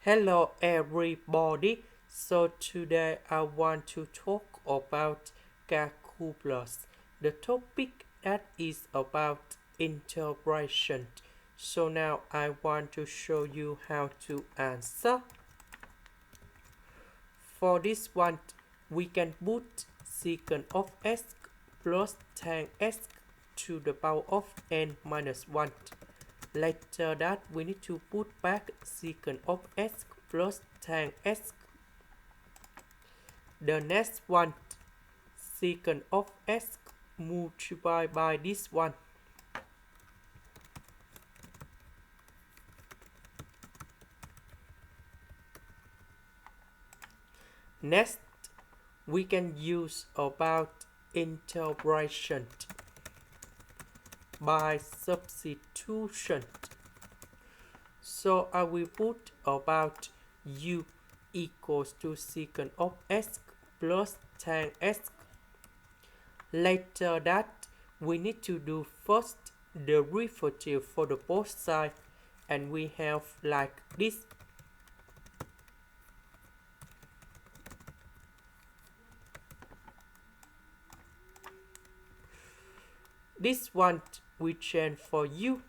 Hello everybody. So today I want to talk about calculus. The topic that is about integration. So now I want to show you how to answer. For this one, we can put secant of x plus tan x to the power of n minus 1. Later that we need to put back secant of x plus tan x. The next one, secant of x multiplied by this one. Next, we can use about integration by substitution. So I will put about u equals to secant of x plus tan x. Later that we need to do first derivative for the both sides, and we have like this. This one we change for u.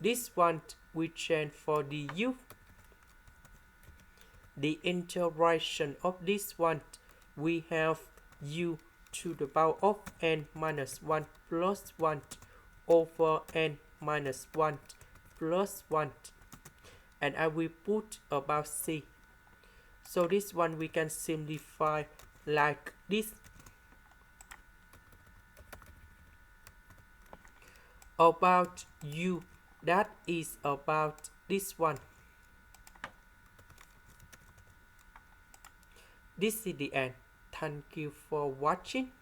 This one we change for du. The integration of this one, we have u to the power of n minus 1 plus 1 over n minus 1 plus 1. And I will put about c. So this one we can simplify like this. About u, that is about this one. This is the end. Thank you for watching.